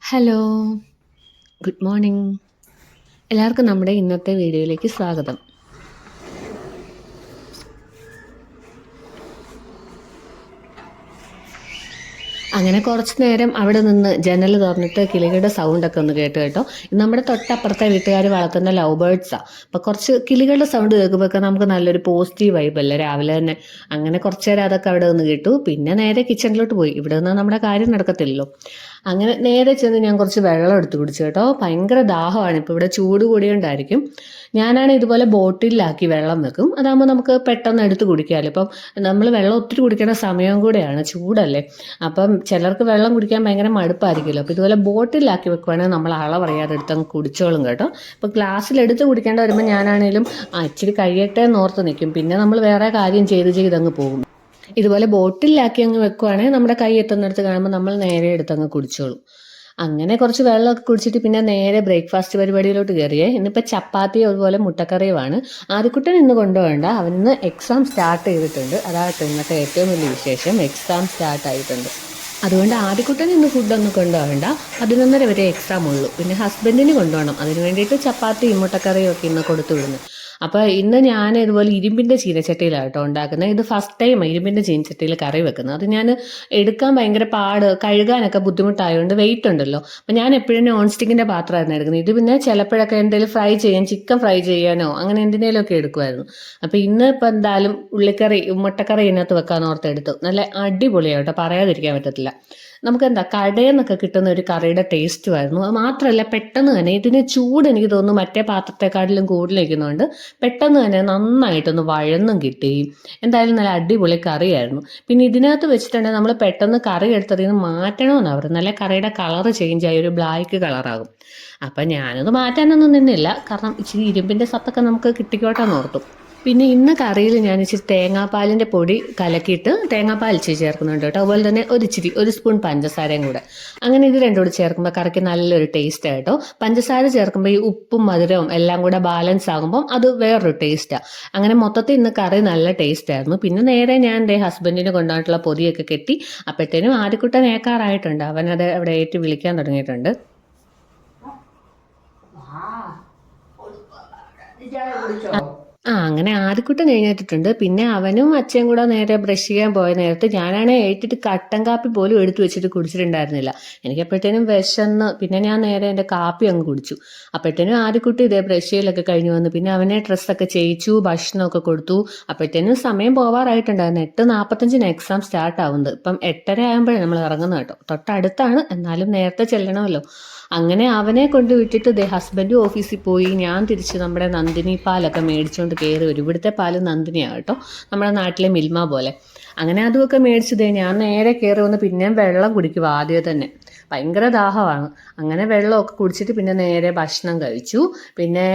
Hello, good morning. എല്ലാവർക്കും നമ്മുടെ ഇന്നത്തെ വീഡിയോയിലേക്ക് സ്വാഗതം. അങ്ങനെ കുറച്ച് നേരം അവിടെ നിന്ന് ജനൽ തുറന്നിട്ട് കിളികളുടെ സൗണ്ടൊക്കെ ഒന്ന് കേട്ടോ. നമ്മുടെ തൊട്ടപ്പുറത്തെ വീട്ടുകാർ വളർത്തുന്ന ലവ് ബേർഡ്സാണ്. അപ്പോൾ കുറച്ച് കിളികളുടെ സൗണ്ട് കേൾക്കുമ്പോഴൊക്കെ നമുക്ക് നല്ലൊരു പോസിറ്റീവ് വൈബ് അല്ലേ രാവിലെ തന്നെ. അങ്ങനെ കുറച്ച് നേരം അതൊക്കെ അവിടെ നിന്ന് കേട്ടു. പിന്നെ നേരെ കിച്ചണിലോട്ട് പോയി. ഇവിടെ നിന്ന് നമ്മുടെ കാര്യം നടക്കത്തില്ലല്ലോ. അങ്ങനെ നേരെ ചെന്ന് ഞാൻ കുറച്ച് വെള്ളം എടുത്ത് കുടിച്ചു കേട്ടോ. ഭയങ്കര ദാഹമാണ്. ഇപ്പോൾ ഇവിടെ ചൂട് കൂടിയോണ്ടായിരിക്കും. ഞാനാണ് ഇതുപോലെ ബോട്ടിലാക്കി വെള്ളം വെക്കും. അതാകുമ്പോൾ നമുക്ക് പെട്ടെന്ന് എടുത്ത് കുടിക്കാമല്ലോ. ഇപ്പം നമ്മൾ വെള്ളം ഒത്തിരി കുടിക്കേണ്ട സമയം കൂടെയാണ്, ചൂടല്ലേ. അപ്പം ചിലർക്ക് വെള്ളം കുടിക്കാൻ ഭയങ്കര മടുപ്പായിരിക്കുമല്ലോ. അപ്പോൾ ഇതുപോലെ ബോട്ടിലാക്കി വെക്കുവാണെങ്കിൽ നമ്മൾ അളവറിയാതെ എടുത്തങ്ങ് കുടിച്ചോളും കേട്ടോ. അപ്പോൾ ഗ്ലാസ്സിലെടുത്ത് കുടിക്കേണ്ട വരുമ്പോൾ ഞാനാണേലും ഇച്ചിരി കഴിയട്ടെ എന്നോർത്ത് നിൽക്കും. പിന്നെ നമ്മൾ വേറെ കാര്യം ചെയ്തങ്ങ് പോകും. ഇതുപോലെ ബോട്ടിലാക്കി അങ്ങ് വെക്കുവാണെങ്കിൽ നമ്മുടെ കൈ എത്തുന്നിടത്ത് കാണുമ്പോൾ നമ്മൾ നേരെ എടുത്തങ്ങ് കുടിച്ചോളും. അങ്ങനെ കുറച്ച് വെള്ളമൊക്കെ കുടിച്ചിട്ട് പിന്നെ നേരെ ബ്രേക്ക്ഫാസ്റ്റ് പരിപാടിയിലോട്ട് കയറിയേ. ഇന്നിപ്പോൾ ചപ്പാത്തിയും അതുപോലെ മുട്ടക്കറിയുമാണ്. ആദ്യക്കുട്ടൻ ഇന്ന് കൊണ്ടുപോകണ്ട, അവനിന്ന് എക്സാം സ്റ്റാർട്ട് ചെയ്തിട്ടുണ്ട്. അതാകട്ടെ ഇന്നത്തെ ഏറ്റവും വലിയ വിശേഷം, എക്സാം സ്റ്റാർട്ട് ആയിട്ടുണ്ട്. അതുകൊണ്ട് ആദ്യക്കുട്ടൻ ഇന്ന് ഫുഡൊന്നും കൊണ്ടുപോകണ്ട. 11:30 വരെ എക്സാം ഉള്ളൂ. പിന്നെ ഹസ്ബൻഡിന് കൊണ്ടുപോകണം. അതിന് വേണ്ടിയിട്ട് ചപ്പാത്തിയും മുട്ടക്കറിയും ഒക്കെ ഇന്ന് കൊടുത്തു വിടുന്നു. അപ്പോൾ ഇന്ന് ഞാൻ ഇതുപോലെ ഇരുമ്പിൻ്റെ ചീനച്ചട്ടിയിലാണ് കേട്ടോ ഉണ്ടാക്കുന്നത്. ഇത് ഫസ്റ്റ് ടൈം ഇരുമ്പിൻ്റെ ചീനച്ചട്ടിയിൽ കറി വെക്കുന്നത്. അത് ഞാൻ എടുക്കാൻ ഭയങ്കര പാട്, കഴുകാനൊക്കെ ബുദ്ധിമുട്ടായതുകൊണ്ട് വെയിറ്റ് ഉണ്ടല്ലോ. അപ്പം ഞാൻ എപ്പോഴും നോൺ സ്റ്റിക്കിൻ്റെ പാത്രമായിരുന്നു എടുക്കുന്നത്. ഇത് പിന്നെ ചിലപ്പോഴൊക്കെ എന്തെങ്കിലും ഫ്രൈ ചെയ്യാൻ, ചിക്കൻ ഫ്രൈ ചെയ്യാനോ അങ്ങനെ എന്തിനേലുമൊക്കെ എടുക്കുമായിരുന്നു. അപ്പോൾ ഇന്ന് ഇപ്പോൾ എന്തായാലും ഉള്ളിക്കറി മുട്ടക്കറി ഇതിനകത്ത് വെക്കാൻ ഓർത്തെടുത്തു. നല്ല അടിപൊളിയാണ് കേട്ടോ, പറയാതിരിക്കാൻ പറ്റത്തില്ല. നമുക്കെന്താ കടയിൽ നിന്നൊക്കെ കിട്ടുന്ന ഒരു കറിയുടെ ടേസ്റ്റുമായിരുന്നു. അത് മാത്രമല്ല പെട്ടെന്ന് തന്നെ ഇതിന് ചൂട് എനിക്ക് തോന്നുന്നു മറ്റേ പാത്രത്തെക്കാട്ടിലും കൂടുതൽ വയ്ക്കുന്നതുകൊണ്ട് പെട്ടെന്ന് തന്നെ നന്നായിട്ടൊന്ന് വഴന്നും കിട്ടി. എന്തായാലും നല്ല അടിപൊളി കറിയായിരുന്നു. പിന്നെ ഇതിനകത്ത് വെച്ചിട്ടുണ്ടെങ്കിൽ നമ്മൾ പെട്ടെന്ന് കറി എടുത്തതിൽ നിന്ന് മാറ്റണമെന്നാണ് പറയുന്നത്. നല്ല കറിയുടെ കളറ് ചേഞ്ച് ആയി ഒരു ബ്ലാക്ക് കളറാകും. അപ്പം ഞാനത് മാറ്റാനൊന്നും നിന്നില്ല, കാരണം ഇച്ചിരി ഇരുമ്പിൻ്റെ സത്തൊക്കെ നമുക്ക് കിട്ടിക്കോട്ടെന്ന് ഓർത്തു. പിന്നെ ഇന്ന് കറിയിൽ ഞാൻ ഇച്ചിരി തേങ്ങാപ്പാലിൻ്റെ പൊടി കലക്കിയിട്ട് തേങ്ങാപ്പാൽ ഇച്ചിരി ചേർക്കുന്നുണ്ട് കേട്ടോ. അതുപോലെ തന്നെ ഒരു സ്പൂൺ പഞ്ചസാരയും കൂടെ. അങ്ങനെ ഇത് രണ്ടും കൂടി ചേർക്കുമ്പോൾ കറിക്ക് നല്ലൊരു ടേസ്റ്റ് ആയിട്ടോ. പഞ്ചസാര ചേർക്കുമ്പോൾ ഈ ഉപ്പും മധുരവും എല്ലാം കൂടെ ബാലൻസ് ആകുമ്പം അത് വേറൊരു ടേസ്റ്റാണ്. അങ്ങനെ മൊത്തത്തിൽ ഇന്ന് കറി നല്ല ടേസ്റ്റ് ആയിരുന്നു. പിന്നെ നേരെ ഞാൻ എൻ്റെ ഹസ്ബൻഡിന് കൊണ്ടുപോയിട്ടുള്ള പൊതിയൊക്കെ കെട്ടി. അപ്പോഴത്തേനും ആദ്യക്കുട്ടൻ ഏക്കാറായിട്ടുണ്ട്. അവനത് അവിടെ ഏറ്റ് വിളിക്കാൻ തുടങ്ങിയിട്ടുണ്ട്. അങ്ങനെ ആദ്യക്കുട്ടൻ എഴുന്നേറ്റിട്ടുണ്ട്. പിന്നെ അവനും അച്ഛനും കൂടെ നേരെ ബ്രഷ് ചെയ്യാൻ പോയ നേരത്ത് ഞാനാണെ ഏറ്റിട്ട് കട്ടൻ കാപ്പി പോലും എടുത്തു വെച്ചിട്ട് കുടിച്ചിട്ടുണ്ടായിരുന്നില്ല. എനിക്ക് അപ്പോഴത്തേനും വിശന്ന് പിന്നെ ഞാൻ നേരെ എൻ്റെ കാപ്പി അങ്ങ് കുടിച്ചു. അപ്പോഴത്തേനും ആദ്യക്കുട്ടി ഇതേ ബ്രഷ് ചെയ്യലൊക്കെ കഴിഞ്ഞ് വന്നു. പിന്നെ അവനെ ഡ്രസ്സൊക്കെ ചെയ്യിച്ചു, ഭക്ഷണമൊക്കെ കൊടുത്തു. അപ്പോഴത്തേനും സമയം പോവാറായിട്ടുണ്ടായിരുന്നു. 8:45 എക്സാം സ്റ്റാർട്ട് ആവുന്നത്. ഇപ്പം 8:30 ആകുമ്പോഴേ നമ്മൾ ഇറങ്ങുന്നത് കേട്ടോ. തൊട്ടടുത്താണ്, എന്നാലും നേരത്തെ ചെല്ലണമല്ലോ. അങ്ങനെ അവനെ കൊണ്ട് വിട്ടിട്ട് ഹസ്ബൻഡ് ഓഫീസിൽ പോയി. ഞാൻ തിരിച്ച് നമ്മുടെ നന്ദിനി പാലൊക്കെ മേടിച്ചുകൊണ്ട് കയറി വരും. ഇവിടുത്തെ പാല് നന്ദിനിയാണ് കേട്ടോ, നമ്മുടെ നാട്ടിലെ മിൽമ പോലെ. അങ്ങനെ അതുമൊക്കെ മേടിച്ചത് ഞാൻ നേരെ കയറി വന്ന് പിന്നെയും വെള്ളം കുടിക്കും ആദ്യം തന്നെ. ഭയങ്കര ദാഹമാണ്. അങ്ങനെ വെള്ളമൊക്കെ കുടിച്ചിട്ട് പിന്നെ നേരെ ഭക്ഷണം കഴിച്ചു. പിന്നെ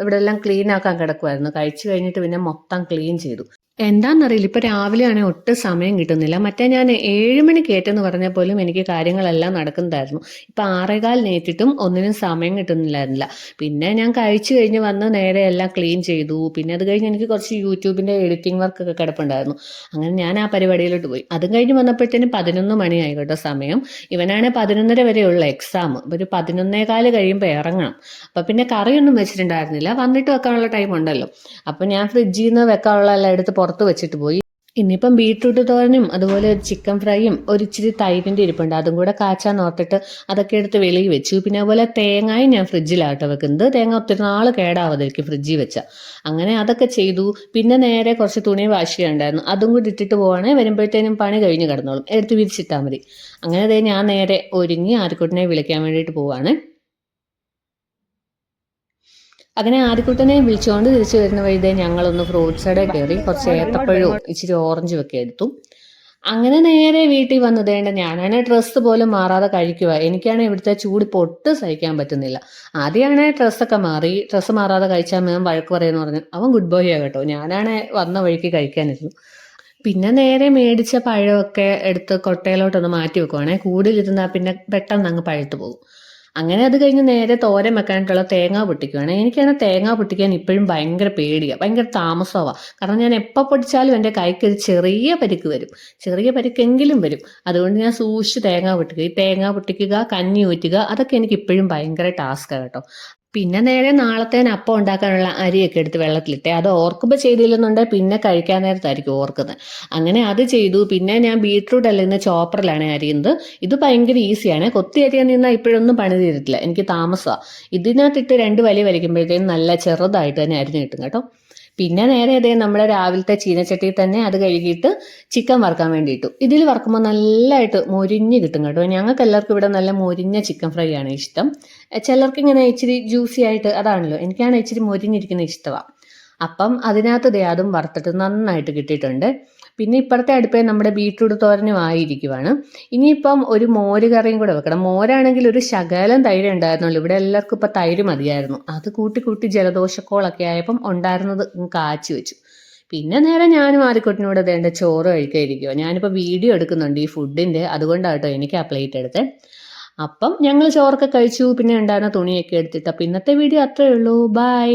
ഇവിടെ എല്ലാം ക്ലീൻ ആക്കാൻ കിടക്കുമായിരുന്നു. കഴിച്ചു കഴിഞ്ഞിട്ട് പിന്നെ മൊത്തം ക്ലീൻ ചെയ്തു. എന്താണെന്നറിയില്ല, ഇപ്പോൾ രാവിലെ ആണെങ്കിൽ ഒട്ടും സമയം കിട്ടുന്നില്ല. മറ്റേ ഞാൻ 7 മണി കയറ്റെന്ന് പറഞ്ഞാൽ പോലും എനിക്ക് കാര്യങ്ങളെല്ലാം നടക്കുന്നതായിരുന്നു. ഇപ്പം 6:15 നേറ്റിട്ടും ഒന്നിനും സമയം കിട്ടുന്നില്ലായിരുന്നില്ല. പിന്നെ ഞാൻ കഴിച്ചു കഴിഞ്ഞ് വന്ന് നേരെ എല്ലാം ക്ലീൻ ചെയ്തു. പിന്നെ അത് കഴിഞ്ഞ് എനിക്ക് കുറച്ച് യൂട്യൂബിൻ്റെ എഡിറ്റിംഗ് വർക്കൊക്കെ കിടപ്പുണ്ടായിരുന്നു. അങ്ങനെ ഞാൻ ആ പരിപാടിയിലോട്ട് പോയി. അതും കഴിഞ്ഞ് വന്നപ്പോഴത്തേനും 11 മണിയായി കേട്ടോ സമയം. ഇവനാണെങ്കിൽ 11:30 വരെയുള്ള എക്സാം. ഒരു 11:15 കഴിയുമ്പോൾ ഇറങ്ങണം. അപ്പം പിന്നെ കറിയൊന്നും വെച്ചിട്ടുണ്ടായിരുന്നില്ല, വന്നിട്ട് വെക്കാനുള്ള ടൈം ഉണ്ടല്ലോ. അപ്പം ഞാൻ ഫ്രിഡ്ജിൽ നിന്ന് വെക്കാനുള്ള എല്ലാം എടുത്ത് പുറത്ത് വെച്ചിട്ട് പോയി. ഇനിയിപ്പം ബീട്രൂട്ട് തോരനും അതുപോലെ ചിക്കൻ ഫ്രൈയും ഇച്ചിരി തൈരിൻ്റെ ഇരിപ്പുണ്ട്, അതും കൂടെ കാച്ചാൻ ഓർത്തിട്ട് അതൊക്കെ എടുത്ത് വെളിയിൽ വെച്ചു. പിന്നെ അതുപോലെ തേങ്ങയും ഞാൻ ഫ്രിഡ്ജിലാട്ടോ വെക്കുന്നത്. തേങ്ങ ഒത്തിരി നാൾ കേടാവാതിരിക്കും ഫ്രിഡ്ജിൽ വെച്ചാൽ. അങ്ങനെ അതൊക്കെ ചെയ്തു. പിന്നെ നേരെ കുറച്ച് തുണി വാഷ് ചെയ്യാനുണ്ടായിരുന്നു, അതും കൂടി ഇട്ടിട്ട് പോവാണെങ്കിൽ വരുമ്പോഴത്തേനും പണി കഴിഞ്ഞ് കിടന്നോളും, എടുത്ത് വിരിച്ചിട്ടാൽ മതി. അങ്ങനെ ഞാൻ നേരെ ഒരുങ്ങി ആദ്യക്കുട്ടനെ വിളിക്കാൻ വേണ്ടിയിട്ട് പോവാണ്. അങ്ങനെ ആദ്യക്കുട്ടനെ വിളിച്ചുകൊണ്ട് തിരിച്ചു വരുന്ന വഴി ഞങ്ങളൊന്ന് ഫ്രൂട്ട്സ് കടയിൽ കയറി കുറച്ച് ഏത്തപ്പഴവും ഇച്ചിരി ഓറഞ്ചും ഒക്കെ എടുത്തു. അങ്ങനെ നേരെ വീട്ടിൽ വന്നതേണ്ട ഞാനാണ് ഡ്രസ്സ് പോലും മാറാതെ കഴിക്കുക. എനിക്കാണ് ഇവിടുത്തെ ചൂട് പൊട്ട് സഹിക്കാൻ പറ്റുന്നില്ല. ആദ്യമാണ് ഡ്രസ്സൊക്കെ മാറി. ഡ്രസ്സ് മാറാതെ കഴിച്ചാൽ ഞാൻ വഴക്ക് പറയുമെന്ന് പറഞ്ഞു. അവൻ ഗുഡ് ബോയ് കേട്ടോ. ഞാനാണ് വന്ന വഴിക്ക് കഴിക്കാനിരുന്നു. പിന്നെ നേരെ മേടിച്ച പഴമൊക്കെ എടുത്ത് കൊട്ടയിലോട്ടൊന്ന് മാറ്റി വെക്കുവാണേ. കൂടുതലിരുന്നാൽ പിന്നെ പെട്ടെന്ന് അങ്ങ് പഴുത്തു പോകും. അങ്ങനെ അത് കഴിഞ്ഞ് നേരെ തോരൻ വെക്കാനായിട്ടുള്ള തേങ്ങ പൊട്ടിക്കുകയാണ്. എനിക്കാണ് തേങ്ങ പൊട്ടിക്കാൻ ഇപ്പോഴും ഭയങ്കര പേടിയാണ്, ഭയങ്കര താമസമാണ്. കാരണം ഞാൻ എപ്പോൾ പൊട്ടിച്ചാലും എൻ്റെ കൈക്ക് ഒരു ചെറിയ പരിക്ക് വരും, ചെറിയ പരിക്കെങ്കിലും വരും. അതുകൊണ്ട് ഞാൻ സൂക്ഷിച്ച് തേങ്ങ പൊട്ടിക്കുക. ഈ തേങ്ങ പൊട്ടിക്കുക, കഞ്ഞി ഊറ്റുക, അതൊക്കെ എനിക്ക് ഇപ്പോഴും ഭയങ്കര ടാസ്ക്കാണ് കേട്ടോ. പിന്നെ നേരെ നാളത്തേന് അപ്പം ഉണ്ടാക്കാനുള്ള അരിയൊക്കെ എടുത്ത് വെള്ളത്തിലിട്ടേ. അത് ഓർക്കുമ്പോൾ ചെയ്തില്ലെന്നുണ്ടെങ്കിൽ പിന്നെ കഴിക്കാൻ നേരത്തായിരിക്കും ഓർക്കുന്നത്. അങ്ങനെ അത് ചെയ്തു. പിന്നെ ഞാൻ ബീട്രൂട്ട് അല്ല ഇന്ന് ചോപ്പറിലാണ് അരിയുന്നത്. ഇത് ഭയങ്കര ഈസിയാണ്. കൊത്തി അരിയാൻ നിന്നാൽ ഇപ്പോഴൊന്നും പണി തീരത്തില്ല, എനിക്ക് താമസമാണ്. ഇതിനകത്തിട്ട് 2 വലി വലിക്കുമ്പോഴത്തേക്കും നല്ല ചെറുതായിട്ട് തന്നെ അരിഞ്ഞ് കിട്ടും കേട്ടോ. പിന്നെ നേരെ അതേ നമ്മുടെ രാവിലത്തെ ചീനച്ചട്ടിയിൽ തന്നെ അത് കഴുകിയിട്ട് ചിക്കൻ വറുക്കാൻ വേണ്ടിയിട്ടു. ഇതിൽ വറുക്കുമ്പോൾ നല്ലതായിട്ട് മൊരിഞ്ഞ് കിട്ടും കേട്ടോ. ഞങ്ങൾക്ക് എല്ലാവർക്കും ഇവിടെ നല്ല മൊരിഞ്ഞ ചിക്കൻ ഫ്രൈ ആണ് ഇഷ്ടം. ചിലർക്ക് ഇങ്ങനെ ഇച്ചിരി ജ്യൂസി ആയിട്ട്, അതാണല്ലോ, എനിക്കാണ് ഇച്ചിരി മൊരിഞ്ഞിരിക്കുന്ന ഇഷ്ടമാണ്. അപ്പം അതിനകത്ത് ദേ അതും വറുത്തിട്ട് നന്നായിട്ട് കിട്ടിയിട്ടുണ്ട്. പിന്നെ ഇപ്പുറത്തെ അടുപ്പേ നമ്മുടെ ബീട്രൂട്ട് തോരനും ആയിരിക്കുവാണ്. ഇനിയിപ്പം ഒരു മോര് കറിയും കൂടെ വെക്കണം. മോരാണെങ്കിൽ ഒരു ശകലം തൈര് ഉണ്ടായിരുന്നുള്ളൂ. ഇവിടെ എല്ലാവർക്കും ഇപ്പം തൈര് മതിയായിരുന്നു. അത് കൂട്ടി കൂട്ടി ജലദോഷക്കോളൊക്കെ ആയപ്പം ഉണ്ടായിരുന്നത് കാച്ചി വെച്ചു. പിന്നെ നേരെ ഞാനും ആദ്യക്കുട്ടിനോട് വേണ്ട ചോറ് കഴിക്കാതിരിക്കുമോ. ഞാനിപ്പോൾ വീഡിയോ എടുക്കുന്നുണ്ട് ഈ ഫുഡിൻ്റെ, അതുകൊണ്ടാട്ടോ എനിക്ക് ആ പ്ലേറ്റ് എടുത്തത്. അപ്പം ഞങ്ങൾ ചോറൊക്കെ കഴിച്ചു. പിന്നെ ഉണ്ടായിരുന്ന തുണിയൊക്കെ എടുത്തിട്ട്. അപ്പം ഇന്നത്തെ വീഡിയോ അത്രയേ ഉള്ളൂ. ബൈ.